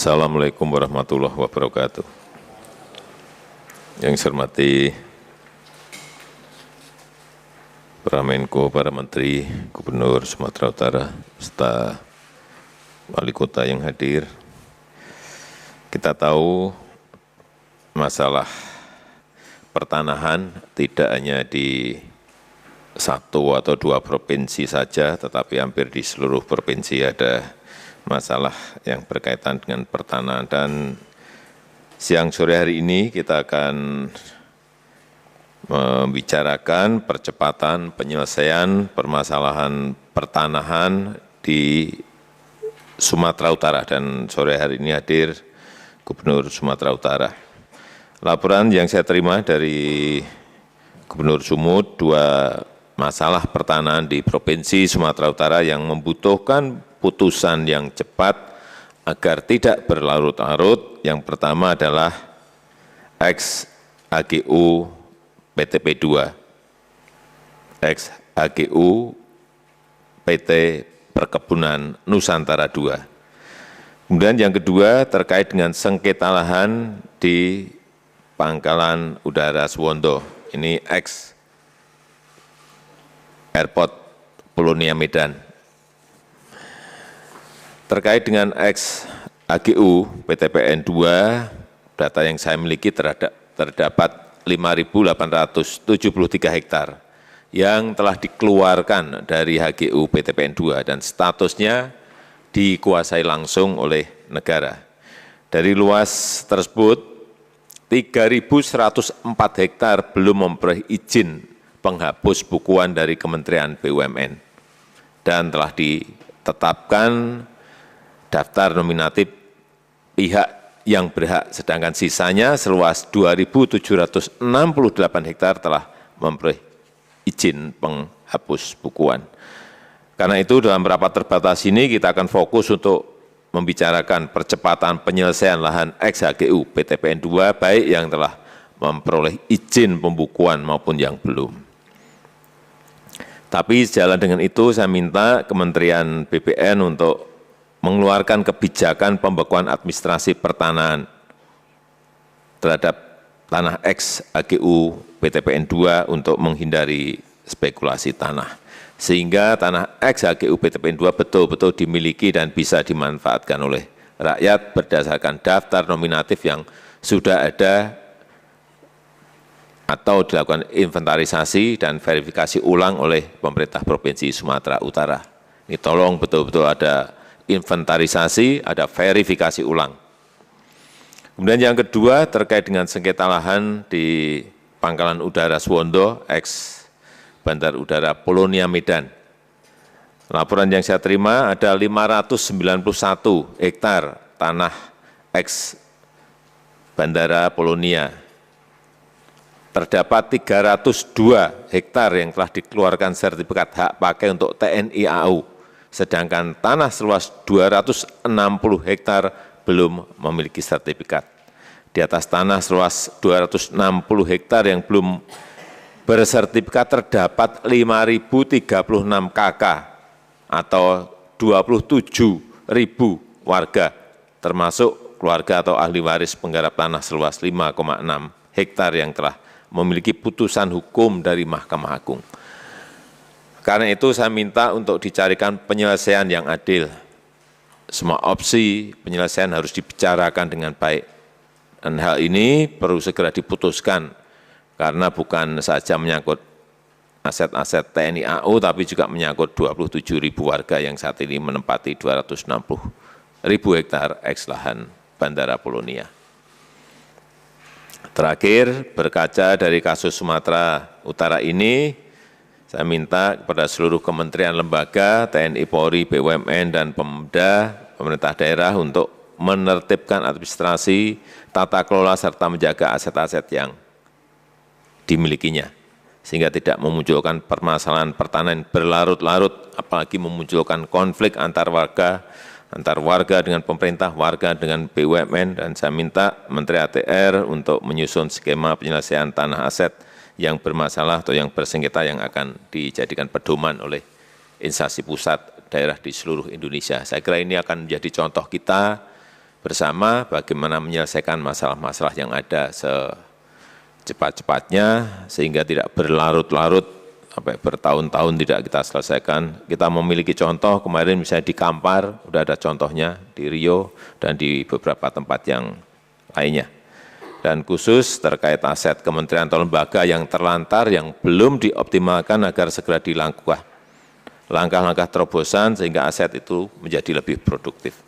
Assalamualaikum warahmatullahi wabarakatuh. Yang saya hormati para Menko, para Menteri, Gubernur Sumatera Utara, serta Wali Kota yang hadir. Kita tahu masalah pertanahan tidak hanya di satu atau dua provinsi saja, tetapi hampir di seluruh provinsi ada masalah yang berkaitan dengan pertanahan. Dan siang sore hari ini kita akan membicarakan percepatan penyelesaian permasalahan pertanahan di Sumatera Utara, dan sore hari ini hadir Gubernur Sumatera Utara. Laporan yang saya terima dari Gubernur Sumut, dua masalah pertanahan di Provinsi Sumatera Utara yang membutuhkan putusan yang cepat agar tidak berlarut-larut. Yang pertama adalah ex-HGU PTP 2, ex-HGU PT Perkebunan Nusantara 2. Kemudian yang kedua terkait dengan sengketa lahan di Pangkalan Udara Suwondo, ini ex Airport Polonia Medan. Terkait dengan ex-HGU PTPN 2, data yang saya miliki terdapat 5.873 hektar yang telah dikeluarkan dari HGU PTPN 2 dan statusnya dikuasai langsung oleh negara. Dari luas tersebut, 3.104 hektar belum memperoleh izin penghapus bukuan dari Kementerian BUMN dan telah ditetapkan daftar nominatif pihak yang berhak, sedangkan sisanya seluas 2.768 hektar telah memperoleh izin penghapus bukuan. Karena itu dalam rapat terbatas ini kita akan fokus untuk membicarakan percepatan penyelesaian lahan ex-HGU PTPN 2, baik yang telah memperoleh izin pembukuan maupun yang belum. Tapi sejalan dengan itu saya minta Kementerian BPN untuk mengeluarkan kebijakan pembekuan administrasi pertanahan terhadap tanah ex-HGU PTPN 2 untuk menghindari spekulasi tanah, sehingga tanah ex-HGU PTPN 2 betul-betul dimiliki dan bisa dimanfaatkan oleh rakyat berdasarkan daftar nominatif yang sudah ada atau dilakukan inventarisasi dan verifikasi ulang oleh pemerintah Provinsi Sumatera Utara. Ini tolong betul-betul ada inventarisasi, ada verifikasi ulang. Kemudian yang kedua terkait dengan sengketa lahan di Pangkalan Udara Suwondo, ex Bandar Udara Polonia Medan. Laporan yang saya terima ada 591 hektar tanah ex Bandara Polonia. Terdapat 302 hektar yang telah dikeluarkan sertifikat hak pakai untuk TNI AU, sedangkan tanah seluas 260 hektar belum memiliki sertifikat. Di atas tanah seluas 260 hektar yang belum bersertifikat terdapat 5.036 KK atau 27.000 warga, termasuk keluarga atau ahli waris penggarap tanah seluas 5,6 hektar yang telah memiliki putusan hukum dari Mahkamah Agung. Karena itu saya minta untuk dicarikan penyelesaian yang adil. Semua opsi penyelesaian harus dibicarakan dengan baik. Dan hal ini perlu segera diputuskan, karena bukan saja menyangkut aset-aset TNI AU, tapi juga menyangkut 27.000 warga yang saat ini menempati 260.000 hektar ex lahan Bandara Polonia. Terakhir, berkaca dari kasus Sumatera Utara ini, saya minta kepada seluruh kementerian lembaga, TNI, Polri, BUMN, dan Pemda, pemerintah daerah untuk menertibkan administrasi, tata kelola, serta menjaga aset-aset yang dimilikinya, sehingga tidak memunculkan permasalahan pertanahan berlarut-larut, apalagi memunculkan konflik antar warga dengan pemerintah, warga dengan BUMN, dan saya minta Menteri ATR untuk menyusun skema penyelesaian tanah aset yang bermasalah atau yang bersengketa yang akan dijadikan pedoman oleh instansi pusat daerah di seluruh Indonesia. Saya kira ini akan menjadi contoh kita bersama bagaimana menyelesaikan masalah-masalah yang ada secepat-cepatnya sehingga tidak berlarut-larut sampai bertahun-tahun tidak kita selesaikan. Kita memiliki contoh kemarin misalnya di Kampar, sudah ada contohnya di Riau dan di beberapa tempat yang lainnya. Dan khusus terkait aset kementerian atau lembaga yang terlantar yang belum dioptimalkan agar segera dilakukan langkah-langkah terobosan sehingga aset itu menjadi lebih produktif.